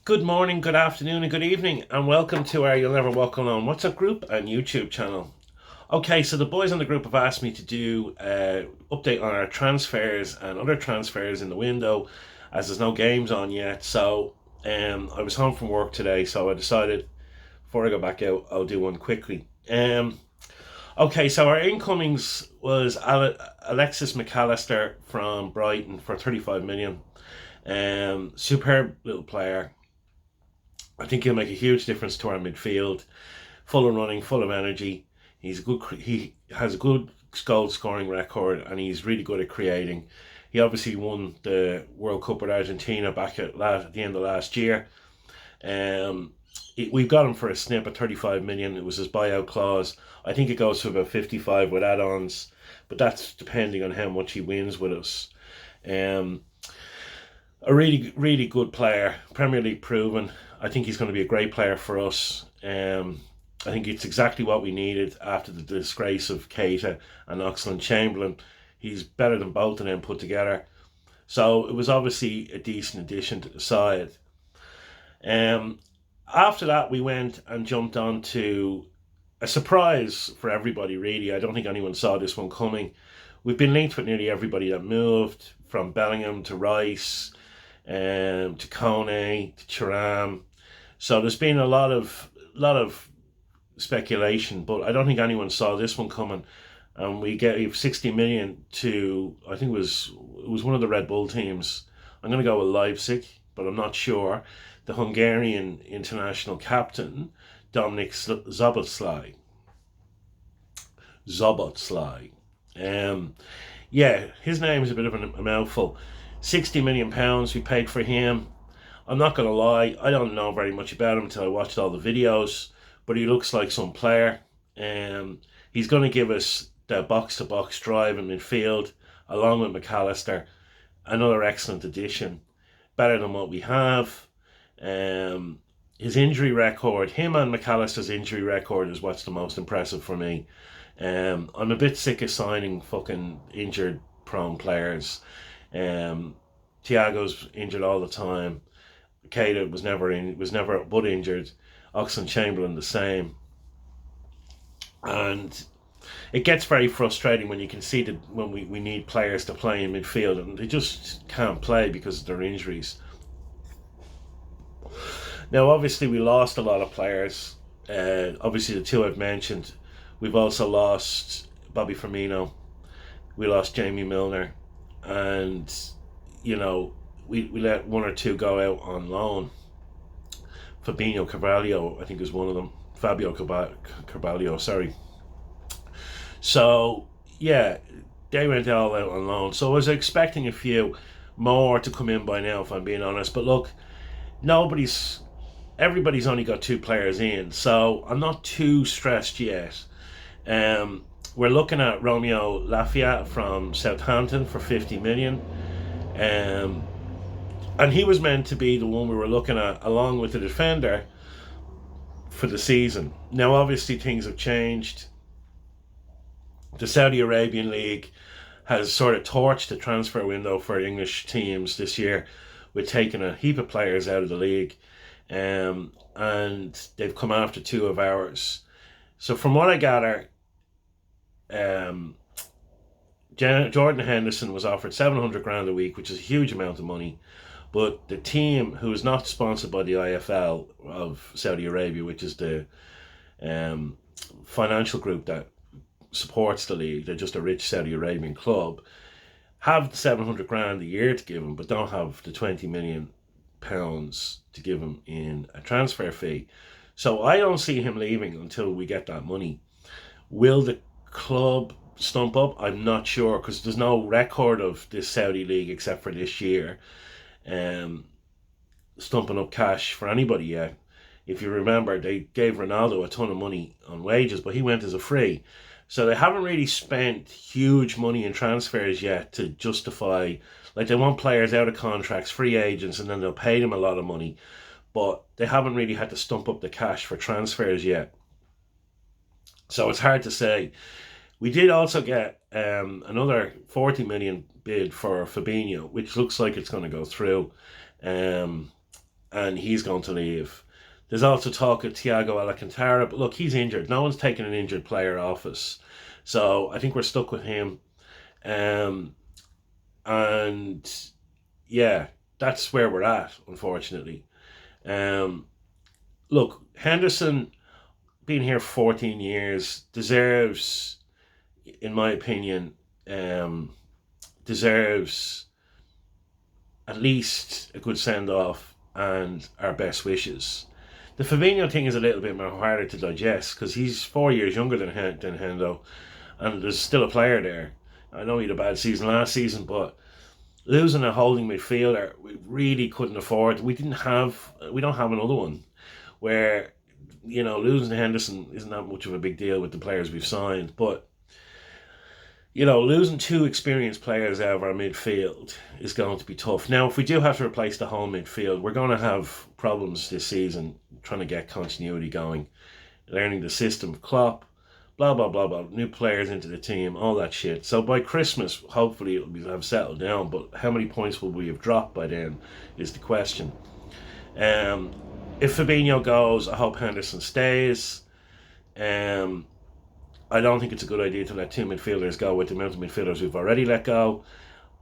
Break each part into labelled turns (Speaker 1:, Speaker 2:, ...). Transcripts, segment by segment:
Speaker 1: Good morning, good afternoon, and good evening, and welcome to our You'll Never Walk Alone WhatsApp group and YouTube channel. Okay, so the boys in the group have asked me to do an update on our transfers and other transfers in the window, as there's no games on yet. So I was home from work today, so I decided before I go back out, I'll do one quickly. Okay, so our incomings was Alexis McAllister from Brighton for 35 million. Superb little player. I think he'll make a huge difference to our midfield. Full of running, full of energy. He's a good. He has a good goal scoring record, and he's really good at creating. He obviously won the World Cup with Argentina back at the end of last year. We've got him for a snip at 35 million. It was his buyout clause. I think it goes to about 55 with add-ons, but that's depending on how much he wins with us. Um, a really, really good player, Premier League proven. I think he's going to be a great player for us. I think it's exactly what we needed after the disgrace of Keita and Oxlade-Chamberlain. He's better than both of them put together. So it was obviously a decent addition to the side. Um, After that, we went and jumped on to a surprise for everybody, really. I don't think anyone saw this one coming. We've been linked with nearly everybody that moved, from Bellingham to Rice, to Kone, to Thuram. So there's been a lot of speculation, but I don't think anyone saw this one coming. And we gave 60 million to, I think it was one of the Red Bull teams. I'm going to go with Leipzig, but I'm not sure. The Hungarian international captain, Dominik Szoboszlai. Szoboszlai. Yeah, his name is a bit of a mouthful. £60 million we paid for him. I'm not going to lie, I don't know very much about him until I watched all the videos, but he looks like some player. He's going to give us the box-to-box drive in midfield, along with McAllister. Another excellent addition, better than what we have. His injury record, him and McAllister's injury record, is what's the most impressive for me. I'm a bit sick of signing fucking injured prone players. Thiago's injured all the time. Keita was never but injured. Oxlade-Chamberlain the same. And it gets very frustrating when you can see that when we need players to play in midfield and they just can't play because of their injuries. Now, obviously, we lost a lot of players. Obviously, the two I've mentioned. We've also lost Bobby Firmino. We lost Jamie Milner. And, we let one or two go out on loan. Fabinho Carvalho, I think, is one of them. Fabio Carvalho, sorry. So, yeah, they went all out on loan. So I was expecting a few more to come in by now, if I'm being honest. But look, nobody's everybody's only got two players in, so I'm not too stressed yet. We're looking at Romeo Lafayette from Southampton for 50 million. Um, and he was meant to be the one we were looking at along with the defender for the season. Now, obviously, things have changed. The Saudi Arabian League has sort of torched the transfer window for English teams this year, with taking a heap of players out of the league, and they've come after two of ours. So from what I gather, um, Jordan Henderson was offered 700 grand a week, which is a huge amount of money. But the team, who is not sponsored by the IFL of Saudi Arabia, which is the um, financial group that supports the league, they're just a rich Saudi Arabian club, have the 700 grand a year to give him, but don't have the 20 million pounds to give him in a transfer fee. So I don't see him leaving until we get that money. Will the club stump up? I'm not sure, because there's no record of this Saudi league except for this year um, stumping up cash for anybody yet. If you remember, they gave Ronaldo a ton of money on wages, but he went as a free. So they haven't really spent huge money in transfers yet to justify, like, they want players out of contracts, free agents, and then they'll pay them a lot of money. But they haven't really had to stump up the cash for transfers yet. So it's hard to say. We did also get another 40 million bid for Fabinho, which looks like it's going to go through. Um, and he's going to leave. There's also talk of Thiago Alcantara, but look, he's injured. No one's taking an injured player off us. So I think we're stuck with him. Um, and yeah, that's where we're at, unfortunately. Um, Look, Henderson, being here 14 years, deserves, in my opinion, um, deserves at least a good send off and our best wishes. The Fabinho thing is a little bit more harder to digest because he's 4 years younger than Hendo, and there's still a player there. I know he had a bad season last season, but losing a holding midfielder, we really couldn't afford. We don't have another one where, losing Henderson isn't that much of a big deal with the players we've signed, but losing two experienced players out of our midfield is going to be tough. Now, if we do have to replace the whole midfield, we're going to have problems this season trying to get continuity going, learning the system of Klopp, blah, blah, blah, blah, new players into the team, all that shit. So by Christmas, hopefully it'll have settled down, but how many points will we have dropped by then is the question. If Fabinho goes, I hope Henderson stays. I don't think it's a good idea to let two midfielders go with the amount of midfielders we've already let go.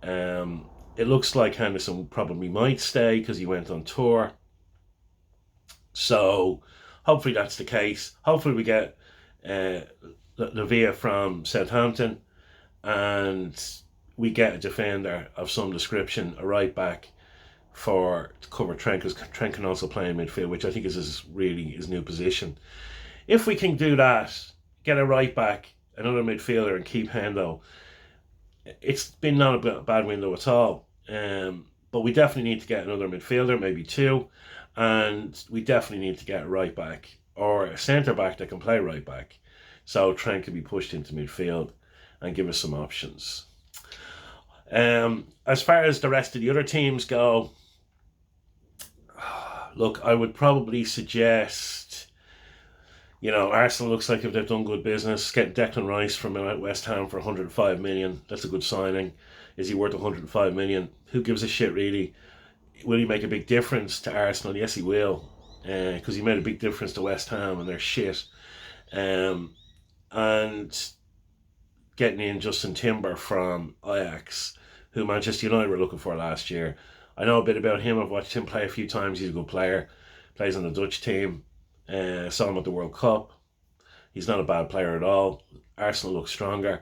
Speaker 1: It looks like Henderson probably might stay because he went on tour. So hopefully that's the case. Hopefully we get Lavia from Southampton and we get a defender of some description, a right back to cover Trent, because Trent can also play in midfield, which I think is his new position. If we can do that, get a right back, another midfielder, and keep Hendo, it's been not a bad window at all. But we definitely need to get another midfielder, maybe two, and we definitely need to get a right back or a centre back that can play right back, so Trent can be pushed into midfield and give us some options. As far as the rest of the other teams go, look, I would probably suggest, Arsenal looks like if they've done good business, getting Declan Rice from West Ham for 105 million. That's a good signing. Is he worth 105 million? Who gives a shit, really? Will he make a big difference to Arsenal? Yes, he will, because he made a big difference to West Ham and they're shit. And getting in Justin Timber from Ajax, who Manchester United were looking for last year. I know a bit about him. I've watched him play a few times. He's a good player. Plays on the Dutch team. Saw him at the World Cup. He's not a bad player at all. Arsenal looks stronger.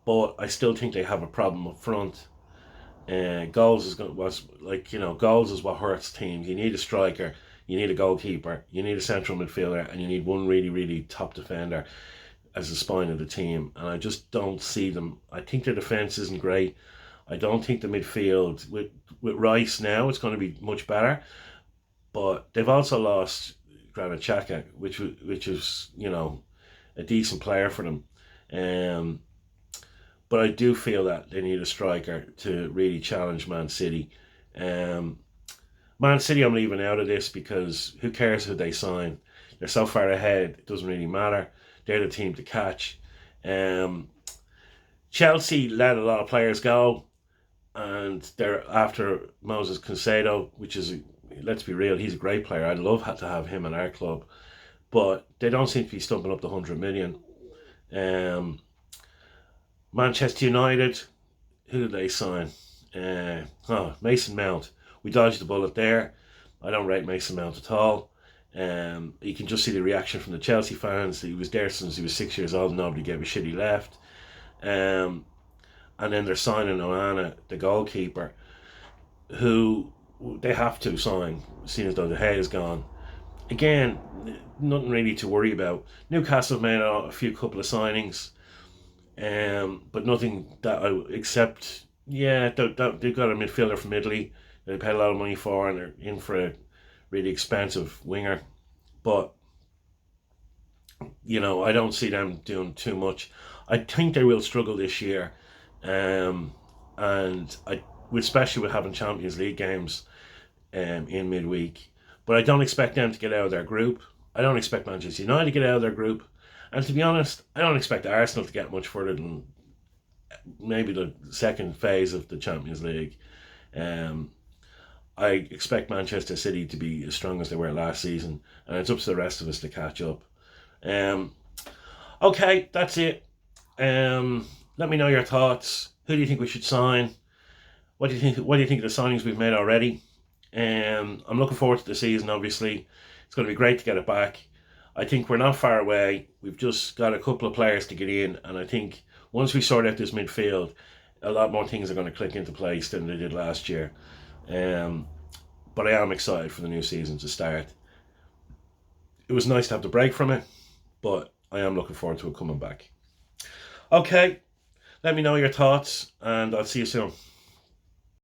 Speaker 1: But I still think they have a problem up front. Goals is what hurts teams. You need a striker, you need a goalkeeper, you need a central midfielder, and you need one really, really top defender as the spine of the team. And I just don't see them. I think their defence isn't great. I don't think the midfield with Rice now it's going to be much better. But they've also lost Granit Xhaka, which is a decent player for them. But I do feel that they need a striker to really challenge Man City. Man City, I'm leaving out of this because who cares who they sign? They're so far ahead, it doesn't really matter. They're the team to catch. Chelsea let a lot of players go, and they're after Moses Caicedo, which is, let's be real, he's a great player. I'd love to have him in our club, but they don't seem to be stumping up the 100 million. Manchester United, who did they sign? Mason Mount. We dodged the bullet there. I don't rate Mason Mount at all. You can just see the reaction from the Chelsea fans. He was there since he was 6 years old and nobody gave a shit he left. And then they're signing Onana, the goalkeeper, who they have to sign, seeing as though the head is gone. Again, nothing really to worry about. Newcastle have made a couple of signings, but nothing except they've got a midfielder from Italy they paid a lot of money for, and they're in for a really expensive winger. But I don't see them doing too much. I think they will struggle this year, and especially with having Champions League games in midweek. But I don't expect them to get out of their group. I don't expect Manchester United to get out of their group. And to be honest, I don't expect Arsenal to get much further than maybe the second phase of the Champions League. I expect Manchester City to be as strong as they were last season, and it's up to the rest of us to catch up. Um, okay, that's it. Let me know your thoughts. Who do you think we should sign? What do you think? What do you think of the signings we've made already? I'm looking forward to the season. Obviously, it's going to be great to get it back. I think we're not far away. We've just got a couple of players to get in, and I think once we sort out this midfield, a lot more things are going to click into place than they did last year. Um, but I am excited for the new season to start. It was nice to have the break from it, but I am looking forward to it coming back. Okay, let me know your thoughts, and I'll see you soon.